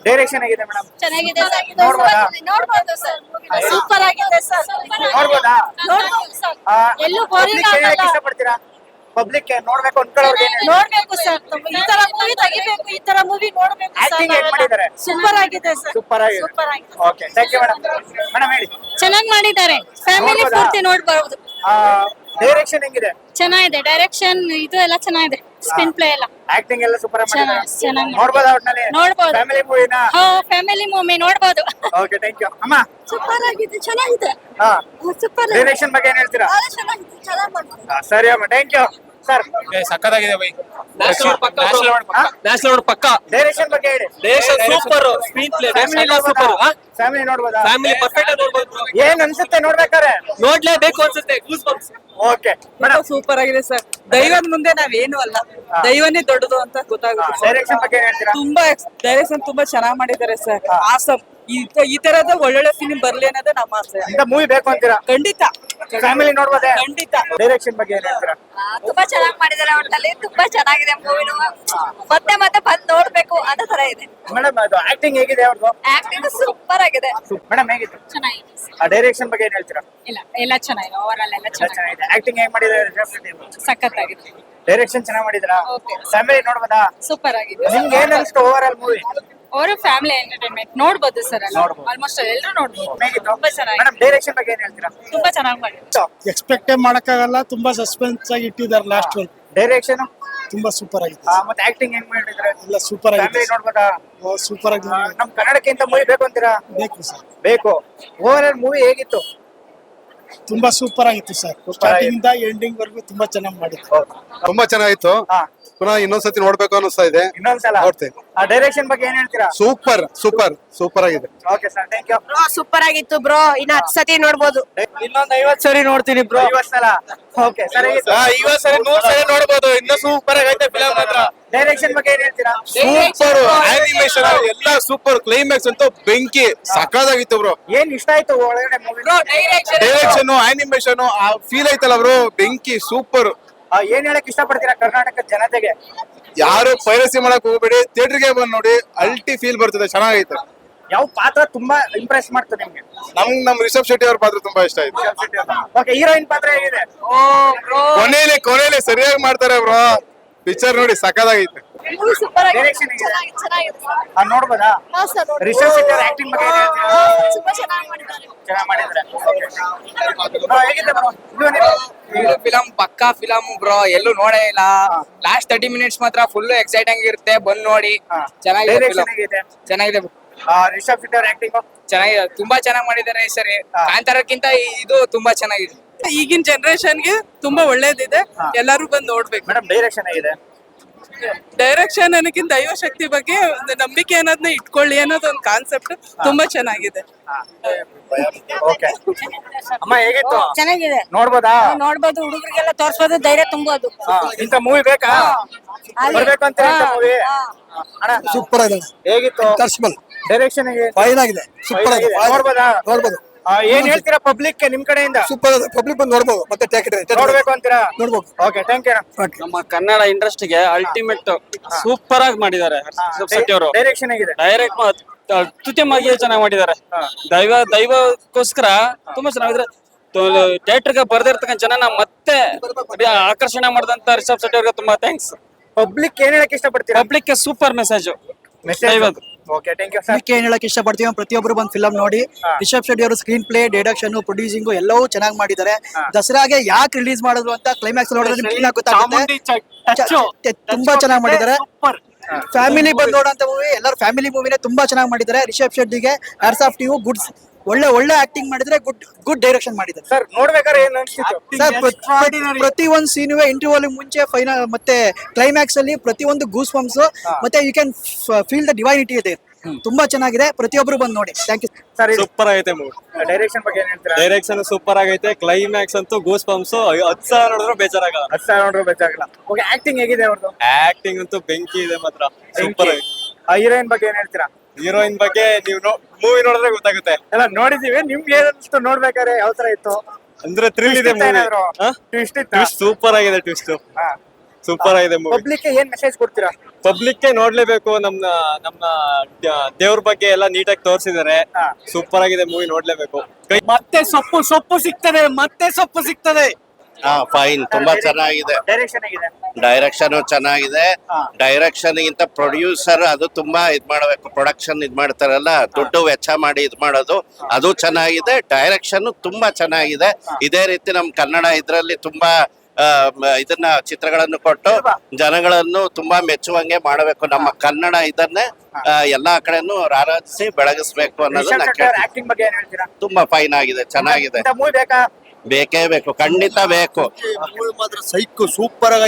Direction ಹೇಗಿದೆ madam? ಚೆನ್ನಾಗಿದೆ sir. ನೋಡ್ಬೋದಾ? ನೋಡ್ಬೋದು ಸರ್. ಸೂಪರ್ ಆಗಿದೆ ಸರ್. ನೋಡ್ಬೋದಾ? ನೋಡ್ಬೋದು ಸರ್. ಎಲ್ಲೂ ಪಬ್ಲಿಕ್ ಬೋರಿಂಗ್ ಹೇಳಕ್ ಆಗಲ್ಲ. ಇಷ್ಟಪಡ್ತೀರಾ? ಪಬ್ಲಿಕ್ ನೋಡ್ಬೇಕು ಅನ್ಕೊಳ್ಳೋರ್ಗೆ ಏನ್ ಹೇಳ್ತೀರಾ? ನೋಡ್ಬೇಕು ಸರ್. ಈ ತರ ಮೂವಿ ತೆಗಿಬೇಕು, ಈ ತರ ಮೂವಿ ನೋಡ್ಬೇಕು ಸರ್. Acting ಹೇಗ್ ಮಾಡಿದ್ದಾರೆ? ಸೂಪರ್ ಆಗಿದೆ ಸರ್. ಸೂಪರ್ ಆಗಿದೆ. ಸೂಪರ್ ಆಗಿದೆ. Okay, thank you madam. Madam ಹೇಳಿ. ಚೆನ್ನಾಗಿ ಮಾಡಿದ್ದಾರೆ. ಫ್ಯಾಮಿಲಿ ನೋಡ್ಬೋದಾ? ಪೂರ್ತಿ ನೋಡ್ಬಹುದು. ಡೈರೆಕ್ಷನ್ ಹೆಂಗಿದೆ? ಚೆನ್ನಾಗಿದೆ. ಡೈರೆಕ್ಷನ್ ಇದು ಎಲ್ಲ ಚೆನ್ನಾಗಿದೆ. ಸ್ಕ್ರೀನ್ ಪ್ಲೇ ಎಲ್ಲ ಆಕ್ಟಿಂಗ್ ಎಲ್ಲ ಸೂಪರ್ ಮಾಡಿದ್ದಾರೆ. ಚೆನ್ನಾಗಿ ನೋಡ್ಬೋದಾ ಒಟ್ನಲ್ಲಿ? ನೋಡ್ಬೋದು. ಫ್ಯಾಮಿಲಿ ಮೂವಿನ? ಫ್ಯಾಮಿಲಿ ಮೂವಿ ನೋಡ್ಬೋದು. Okay, thank you. ಅಮ್ಮ, ಸೂಪರ್ ಆಗಿದೆ. ಚೆನ್ನಾಗಿದೆ. ಹಾ, ಸೂಪರ್ ಡೈರೆಕ್ಷನ್ ಬಗ್ಗೆ ಏನ್ ಹೇಳ್ತೀರಾ? ಚೆನ್ನಾಗಿದೆ. ಚೆನ್ನಾಗಿ ಮಾಡ್ತಾರೆ. ಸರಿ ಅಮ್ಮ, ಥ್ಯಾಂಕ್ ಯು ಸರ್. ಸಕ್ಕದಾಗಿದೆ ಬೈ. ನ್ಯಾಷನಲ್ ಪಕ್ಕ. ಡೈರೆಕ್ಷನ್ ಬಗ್ಗೆ ಹೇಳಿ. Super. Screenplay super. Family ನೋಡ್ಬೋದಾ? ಫ್ಯಾಮಿಲಿ ಪರ್ಫೆಕ್ಟ್ ಆಗಿ ನೋಡ್ಬೋದು. ಏನ್ ಅನ್ಸುತ್ತೆ ನೋಡ್ಬೇಕಾರೆ? ನೋಡ್ಲೇಬೇಕು ಅನ್ಸುತ್ತೆ. Goose bumps. Okay madam, super ಆಗಿದೆ ಸರ್. ದೈವದ ಮುಂದೆ ನಾವೇನು ಅಲ್ಲ, ದೈವನೇ ದೊಡ್ಡದು ಅಂತ ಗೊತ್ತಾಗುತ್ತೆ. ಡೈರೆಕ್ಷನ್ ಬಗ್ಗೆ ಏನ್ ಹೇಳ್ತೀರಾ? ತುಂಬಾ ಡೈರೆಕ್ಷನ್ ತುಂಬಾ ಚೆನ್ನಾಗಿ ಮಾಡಿದ್ದಾರೆ ಸರ್. ಆಸಮ್. ಈ ತರದ ಒಳ್ಳೊಳ್ಳೆ ಫಿಲ್ಮ್ ಬರ್ಲಿ ಅನ್ನೋದೇ ನಮ್ಮ ಆಸೆ. ಇಂತ ಮೂವಿ ಬೇಕು ಅಂತೀರಾ? ಖಂಡಿತ ಫ್ಯಾಮಿಲಿ ನೋಡ್ಬೋದೇ? ಖಂಡಿತ. ಡೈರೆಕ್ಷನ್ ಬಗ್ಗೆ ಏನ್ ಹೇಳ್ತೀರಾ? ತುಂಬಾ ಚೆನ್ನಾಗಿ ಮಾಡಿದ್ದಾರೆ. ಒಟ್ಟಲ್ಲಿ ತುಂಬಾ ಚೆನ್ನಾಗಿದೆ ಮೂವಿನು. ಮತ್ತೆ ಮತ್ತೆ ಬಂದು ನೋಡ್ಬೇಕು ಅನ್ನೋ ತರ ಇದೆ. ಮೇಡಮ್, ಅದು ಆಕ್ಟಿಂಗ್ ಹೇಗಿದೆ ಅವ್ರದ್ದು? ಆಕ್ಟಿಂಗ್ ಸೂಪರ್ ಆಗಿದೆ. ಮೇಡಮ್ ಹೇಗಿತ್ತು? ಚೆನ್ನಾಗಿದೆ. ಆ ಡೈರೆಕ್ಷನ್ ಬಗ್ಗೆ ಏನ್ ಹೇಳ್ತೀರಾ? ಇಲ್ಲ ಎಲ್ಲ ಚೆನ್ನಾಗಿದೆ. ಓವರ್ ಆಲ್ ಎಲ್ಲ ಚೆನ್ನಾಗಿದೆ. ಆಕ್ಟಿಂಗ್ ಹೇಗ್ ಮಾಡಿದ್ದಾರೆ? ಸಖತ್ತಾಗಿದೆ. ಡೈರೆಕ್ಷನ್ ಚೆನ್ನಾಗಿ ಮಾಡಿದ್ರಾ? Okay. ಫ್ಯಾಮಿಲಿ ನೋಡ್ಬೋದಾ? ಸೂಪರ್ ಆಗಿದೆ. ನಿಮ್ಗೆ ಏನ್ ಅನ್ಸ್ತು ಓವರ್ ಆಲ್ ಮೂವಿ? ಅವರು ಫ್ಯಾಮಿಲಿ ಎಂಟರ್ಟೈನ್ಮೆಂಟ್ ನೋಡ್ಬೋದು ಸರ್. ಎಲ್ಲ ನೋಡ್ಬೋದು. ಆಲ್ಮೋಸ್ಟ್ ಎಲ್ಲರೂ ನೋಡ್ಬೋದು. ಹೇಗಿತ್ತು? ತುಂಬಾ ಚೆನ್ನಾಗಿದೆ. ಮೇಡಮ್, ಡೈರೆಕ್ಷನ್ ಬಗ್ಗೆ ಏನ್ ಹೇಳ್ತೀರಾ? ತುಂಬಾ ಚೆನ್ನಾಗಿ ಮಾಡಿದ್ರು. ಎಕ್ಸ್ಪೆಕ್ಟೇ ಮಾಡಕ್ಕಾಗಲ್ಲ. ತುಂಬಾ ಸಸ್ಪೆನ್ಸ್ ಆಗಿ ಇಟ್ಟಿದ್ದಾರೆ ಲಾಸ್ಟ್ ಒನ್. ಡೈರೆಕ್ಷನ್ ತುಂಬಾ ಸೂಪರ್ ಆಗಿದೆ. ಮತ್ತೆ ಆಕ್ಟಿಂಗ್ ಹೆಂಗ್ ಮಾಡಿದ್ರೆ? ಎಲ್ಲ ಸೂಪರ್ ಆಗಿದೆ. ಫ್ಯಾಮಿಲಿ ನೋಡ್ಬೋದಾ? ಸೂಪರ್ ಆಗಿ ನಮ್ ಕನ್ನಡಕ್ಕಿಂತ ಮೂವಿ ಬೇಕು ಅಂತೀರಾ? ಬೇಕು ಸರ್. ಬೇಕು. ಓವರ್ ಆಲ್ ಮೂವಿ ಹೇಗಿತ್ತು? ತುಂಬಾ ಸೂಪರ್ ಆಗಿತ್ತು ಸರ್. ಸ್ಟಾರ್ಟಿಂಗ್ ಇಂದ ಎಂಡಿಂಗ್ ವರ್ಗು ತುಂಬಾ ಚೆನ್ನಾಗಿ ಮಾಡಿದ್ರು. ತುಂಬಾ ಚೆನ್ನಾಗಿತ್ತು. ಹಾ, ಪುನಃ ಇನ್ನೊಂದ್ಸತಿ ನೋಡ್ಬೇಕು ಅನಿಸ್ತಾ ಇದೆ. ಇನ್ನೊಂದ್ಸಲ ನೋಡ್ತೀನಿ. ಆ ಡೈರೆಕ್ಷನ್ ಬಗ್ಗೆ ಏನ್ ಹೇಳ್ತೀರಾ? ಸೂಪರ್ ಸೂಪರ್ ಸೂಪರ್ ಆಗಿದೆ. Okay sir, thank you. Super ಆಗಿತ್ತು ಬ್ರೋ. ಇನ್ನ 10 ಸತಿ ನೋಡ್ಬೋದು. ಇನ್ನೊಂದ್ 50 ಸರಿ ನೋಡ್ತೀನಿ ಬ್ರೋ. 50 ಸಲ. ಓಕೆ ಸರ್, ಹೇಗಿತ್ತು? 50 ಸರಿ 100 ಸರಿ ನೋಡ್ಬೋದು. ಇನ್ನು ಸೂಪರ್ ಆಗೈತೆ ಫಿಲಂ ಮಾತ್ರ. ಡೈರೆಕ್ಷನ್ ಬಗ್ಗೆ ಏನ್ ಹೇಳ್ತೀರಾ? ಸೂಪರ್ ಆನಿಮೇಷನ್ ಎಲ್ಲ ಸೂಪರ್. ಕ್ಲೈಮ್ಯಾಕ್ಸ್ ಅಂತೂ ಬೆಂಕಿ. ಸಕ್ಕದಾಗಿತ್ತು ಬ್ರೋ. ಏನ್ ಇಷ್ಟ ಆಯ್ತು ಒಳಗಡೆ ಮೂವಿ? ಡೈರೆಕ್ಷನ್ ಆನಿಮೇಷನ್ ಆ ಫೀಲ್ ಐತಲ್ಲ ಬ್ರೋ, ಬೆಂಕಿ ಸೂಪರ್. ಏನ್ ಹೇಳಕ್ ಇಷ್ಟಪಡ್ತೀರಾ ಕರ್ನಾಟಕದ ಜನತೆಗೆ? ಯಾರು ಪೈರಸಿ ಮಾಡಕ್ ಹೋಗ್ಬೇಡಿ, ಥಿಯೇಟರ್ಗೆ ಬಂದ್ ನೋಡಿ. ಅಲ್ಟಿ ಫೀಲ್ ಬರ್ತದೆ. ಚೆನ್ನಾಗೈತೆ. ಯಾವ ಪಾತ್ರ ತುಂಬಾ ಇಂಪ್ರೆಸ್ ಮಾಡ್ತದೆ ನಿಮ್ಗೆ? ನಮ್ ರಿಷಬ್ ಶೆಟ್ಟಿ ಅವ್ರ ಪಾತ್ರ ತುಂಬಾ ಇಷ್ಟ ಆಯ್ತು. ಓಕೆ, ಹೀರೋಯಿನ್ ಪಾತ್ರ ಹೇಗಿದೆ? ಕೊನೆಯಲ್ಲಿ ಸರಿಯಾಗಿ ಮಾಡ್ತಾರೆ ಬ್ರೋ. ಪಿಕ್ಚರ್ ನೋಡಿ ಸಕ್ಕದಾಗೈತೆ. ಮೂವಿ ಸೂಪರ್ ಆಗಿದೆ. ಡೈರೆಕ್ಷನ್ ಹೇಗಿದೆ? ಚೆನ್ನಾಗಿದೆ. ನೋಡ್ಬೋದಾ? ಹಾ ಸರ್ ನೋಡ್ಬೋದು. ರಿಷಬ್ ಶೆಟ್ಟಿ ಅವ್ರ ಆಕ್ಟಿಂಗ್ ಬಗ್ಗೆ ಏನ್ ಹೇಳ್ತೀರಾ? ತುಂಬಾ ಚೆನ್ನಾಗಿ ಮಾಡಿದ್ದಾರೆ. ಚೆನ್ನಾಗಿ ಮಾಡಿದ್ರೆ. ಹೇಗಿದೆ ಬ್ರೋ? ಇದು ಫಿಲಂ ಪಕ್ಕಾ ಫಿಲಂ ಬ್ರೋ. ಎಲ್ಲೂ ನೋಡೇ ಇಲ್ಲ. ಲಾಸ್ಟ್ 30 ಮಿನಿಟ್ಸ್ ಮಾತ್ರ ಫುಲ್ ಎಕ್ಸೈಟಿಂಗ್ ಇರುತ್ತೆ. ಬಂದ್ ನೋಡಿ. ಚೆನ್ನಾಗಿದೆ ಡೈರೆಕ್ಷನ್ ಫಿಲಂ. ಹೇಗಿದೆ? ಚೆನ್ನಾಗಿದೆ. ರಿಷಬ್ ಶೆಟ್ಟಿ ಅವ್ರ ಆಕ್ಟಿಂಗ್ ಚೆನ್ನಾಗಿದೆ. ತುಂಬಾ ಚೆನ್ನಾಗಿ ಮಾಡಿದ್ದಾರೆ ಈ ಸರಿ. ಕಾಂತಾರಕ್ಕಿಂತ ಇದು ತುಂಬಾ ಚೆನ್ನಾಗಿದೆ. ಈಗಿನ ಜನರೇಷನ್ಗೆ ತುಂಬಾ ಒಳ್ಳೇದಿದೆ. ಎಲ್ಲರೂ ಬಂದು ನೋಡ್ಬೇಕು. ಮೇಡಮ್, ಡೈರೆಕ್ಷನ್ ಹೇಗಿದೆ? ಡೈರೆಕ್ಷನ್ ಅನ್ನೋಕ್ಕಿಂತ ದೈವ ಶಕ್ತಿ ಬಗ್ಗೆ ಒಂದು ನಂಬಿಕೆ ಅನ್ನೋದನ್ನ ಇಟ್ಕೊಳ್ಳಿ ಅನ್ನೋದು ಒಂದು ಕಾನ್ಸೆಪ್ಟ್ ತುಂಬಾ ಚೆನ್ನಾಗಿದೆ. ಓಕೆ ಅಮ್ಮ, ಹೇಗಿತ್ತು? ಚೆನ್ನಾಗಿದೆ. ನೋಡ್ಬೋದಾ? ನೋಡ್ಬೋದು. ಹುಡುಗರಿಗೆಲ್ಲ ತೋರ್ಸ್ಬೋದು. ಧೈರ್ಯ ತುಂಬೋದು. ಇಂತ ಮೂವಿ ಬೇಕಾ? ಬರ್ಬೇಕು ಅಂತ ಮೂವಿ. ಅಣ್ಣ, ಸೂಪರ್ ಆಗಿದೆ. ಹೇಗಿತ್ತು? ಟರ್ಸ್ಬಲ್ ಡೈರೆಕ್ಷನ್ ಹೇಗೆ? ಫೈನ್ ಆಗಿದೆ. ಸೂಪರ್ ಆಗಿದೆ. ನೋಡ್ಬೋದಾ? ನೋಡ್ಬೋದು. ಏನ್ ಹೇಳ್ತೀರಾ ಪಬ್ಲಿಕ್ ನಿಮ್ ಕಡೆಯಿಂದ? ಸೂಪರ್ ಆಗಿದೆ. ಪಬ್ಲಿಕ್ ಬಂದು ನೋಡ್ಬೋದು. ಮತ್ತೆ ನೋಡ್ಬೇಕು ಅಂತೀರಾ? ನೋಡ್ಬೋದು. Okay, thank you. ನಮ್ಮ ಕನ್ನಡ ಇಂಡಸ್ಟ್ರಿಗೆ ಅಲ್ಟಿಮೇಟ್ ಸೂಪರ್ ಆಗಿ ಮಾಡಿದ್ದಾರೆ ರಿಷಬ್ ಶೆಟ್ಟಿ ಅವರು. ಡೈರೆಕ್ಷನ್ ಹೇಗಿದೆ? ಡೈರೆಕ್ಟ್ ಅತ್ಯುತ್ತಮವಾಗಿ ಚೆನ್ನಾಗಿ ಮಾಡಿದ್ದಾರೆ. ದೈವಕ್ಕೋಸ್ಕರ ತುಂಬಾ ಚೆನ್ನಾಗಿದ್ರೆ ಥಿಯೇಟರ್ಗೆ ಬರ್ದಿರ್ತಕ್ಕಂಥ ಜನ ಮತ್ತೆ ಆಕರ್ಷಣೆ ಮಾಡಿದಂತ ರಿಷಬ್ ಶೆಟ್ಟಿ ಅವ್ರಿಗೆ ತುಂಬಾ ಥ್ಯಾಂಕ್ಸ್. ಪಬ್ಲಿಕ್ ಏನ್ ಹೇಳಕ್ ಇಷ್ಟಪಡ್ತೀರಾ? Public super message. Okay, thank you sir. ಏನ್ ಹೇಳಕ್ ಇಷ್ಟಪಡ್ತೀವಿ, ಪ್ರತಿಯೊಬ್ಬರು ಬಂದು ಫಿಲಂ ನೋಡಿ. ರಿಷಬ್ ಶೆಟ್ಟಿ ಅವರು ಸ್ಕ್ರೀನ್ ಪ್ಲೇ, ಡೈರೆಕ್ಷನ್, ಪ್ರೊಡ್ಯೂಸಿಂಗ್ ಎಲ್ಲವೂ ಚೆನ್ನಾಗಿ ಮಾಡಿದ್ದಾರೆ. ದಸರಾಗೆ ಯಾಕೆ ರಿಲೀಸ್ ಮಾಡಿದ್ರು ಅಂತ ಕ್ಲೈಮ್ಯಾಕ್ಸ್ ನೋಡಿದ್ರೆ ನಿಮ್ಗೆ ಗೊತ್ತಾಗುತ್ತೆ. ತುಂಬಾ ಚೆನ್ನಾಗಿ ಮಾಡಿದ್ದಾರೆ. ಫ್ಯಾಮಿಲಿ ಬಂದು ನೋಡೋಂತ ಮೂವಿ. ಎಲ್ಲರೂ ಫ್ಯಾಮಿಲಿ ಮೂವಿನೇ ತುಂಬಾ ಚೆನ್ನಾಗಿ ಮಾಡಿದ್ದಾರೆ. ರಿಷಬ್ ಶೆಟ್ಟಿಗೆ ಹ್ಯಾಟ್ಸ್ ಆಫ್ ಟು. ಗುಡ್, ಒಳ್ಳೆ ಆಕ್ಟಿಂಗ್ ಮಾಡಿದ್ರೆ. ಗುಡ್ ಡೈರೆಕ್ಷನ್ ಮಾಡಿದ್ದಾರೆ ಸರ್. ನೋಡ್ಬೇಕಾದ್ರೆ ಏನ್ ಅನ್ಸಿತ್ತು ಸರ್? ಪ್ರತಿ ಒಂದು ಸೀನುವೆ ಇಂಟರ್ವ್ಯೂ ಮುಂಚೆ, ಫೈನಲ್ ಮತ್ತೆ ಕ್ಲೈಮ್ಯಾಕ್ಸ್ ಅಲ್ಲಿ ಪ್ರತಿಯೊಂದು ಗೂಸ್ ಬಂಪ್ಸ್. ಮತ್ತೆ you can feel the divinity ಇದೆ. ತುಂಬಾ ಚೆನ್ನಾಗಿದೆ. ಪ್ರತಿಯೊಬ್ಬರು ಬಂದು ನೋಡಿ. Thank you sir. ಸೂಪರ್ ಆಗೈತೆ ಮೂವಿ. ಡೈರೆಕ್ಷನ್ ಬಗ್ಗೆ ಏನ್ ಹೇಳ್ತೀರಾ? ಡೈರೆಕ್ಷನ್ ಸೂಪರ್ ಆಗೈತೆ. ಕ್ಲೈಮ್ಯಾಕ್ಸ್ ಅಂತೂ ಗೂಸ್ ಬಂಪ್ಸ್. 10 ಸಲ ನೋಡಿದ್ರು ಬೇಜಾರಾಗಲ್ಲ. 10 ಸಾವಿರ ನೋಡ್ರು ಬೇಕಾಗಲ್ಲ. ಓಕೆ, ಆಕ್ಟಿಂಗ್ ಹೇಗಿದೆ ಅವ್ರದ್ದು? ಆಕ್ಟಿಂಗ್ ಅಂತೂ ಬೆಂಕಿ ಇದೆ ಮಾತ್ರ. ಸೂಪರ್ ಆಗಿದೆ. ಹೀರೋಯಿನ್ ಬಗ್ಗೆ ಏನ್ ಹೇಳ್ತೀರಾ? ಹೀರೋಯಿನ್ ಬಗ್ಗೆ ನೀವು ಮೂವಿ ನೋಡಿದ್ರೆ ಗೊತ್ತಾಗುತ್ತೆ. ಎಲ್ಲ ನೋಡಿದೀವಿ. ನಿಮ್ಗೆ ಏನಿಸ್ತು ನೋಡ್ಬೇಕಾದ್ರೆ? ಯಾವ ತರ ಇತ್ತು? ಅಂದ್ರೆ ಥ್ರಿಲ್ ಇದೆ ಮೂವಿ. ಟ್ವಿಸ್ಟ್ ಇತ್ತು. ಟ್ವಿಸ್ಟ್ ಸೂಪರ್ ಆಗಿದೆ. ಟ್ವಿಸ್ಟ್ ಸೂಪರ್ ಆಗಿದೆ ಮೂವಿ. ಪಬ್ಲಿಕ್ ಏನ್ ಮೆಸೇಜ್ ಕೊಡ್ತೀರಾ? ಪಬ್ಲಿಕ್ ನೋಡ್ಲೇಬೇಕು. ನಮ್ಮ ದೇವ್ರ ಬಗ್ಗೆ ಎಲ್ಲ ನೀಟಾಗಿ ತೋರಿಸಿದ್ದಾರೆ. ಸೂಪರ್ ಆಗಿದೆ ಮೂವಿ, ನೋಡ್ಲೇಬೇಕು. ಮತ್ತೆ ಸೊಪ್ಪು ಸಿಗ್ತದೆ. ಫೈನ್, ತುಂಬಾ ಚೆನ್ನಾಗಿದೆ. ಡೈರೆಕ್ಷನ್ ಆಗಿದೆ. ಡೈರೆಕ್ಷನ್ ಚೆನ್ನಾಗಿದೆ. ಡೈರೆಕ್ಷನ್ ಗಿಂತ ಪ್ರೊಡ್ಯೂಸರ್ ಅದು ತುಂಬಾ ಇದ್ ಮಾಡ್ಬೇಕು. ಪ್ರೊಡಕ್ಷನ್ ಇದ್ ಮಾಡ್ತಾರಲ್ಲ, ದುಡ್ಡು ವೆಚ್ಚ ಮಾಡಿ ಇದ್ ಮಾಡೋದು, ಅದು ಚೆನ್ನಾಗಿದೆ. ಡೈರೆಕ್ಷನ್ ತುಂಬಾ ಚೆನ್ನಾಗಿದೆ. ಇದೇ ರೀತಿ ನಮ್ ಕನ್ನಡ ಇದ್ರಲ್ಲಿ ತುಂಬಾ ಇದನ್ನ ಚಿತ್ರಗಳನ್ನು ಕೊಟ್ಟು ಜನಗಳನ್ನು ತುಂಬಾ ಮೆಚ್ಚುವಂಗೆ ಮಾಡಬೇಕು. ನಮ್ಮ ಕನ್ನಡ ಇದನ್ನೇ ಎಲ್ಲಾ ಕಡೆನೂ ರಾರಾಜಿಸಿ ಬೆಳಗಿಸ್ಬೇಕು ಅನ್ನೋದು ಆಕ್ಟಿಂಗ್ ಬಗ್ಗೆ ಏನ್ ಹೇಳ್ತೀರಾ? ತುಂಬಾ ಫೈನ್ ಆಗಿದೆ, ಚೆನ್ನಾಗಿದೆ. ಮೂವಿ ಬೇಕಾ? ಬೇಕೇ ಬೇಕು, ಖಂಡಿತ ಬೇಕು. ಸೈಕ್ ಸೂಪರ್ ಆಗಿ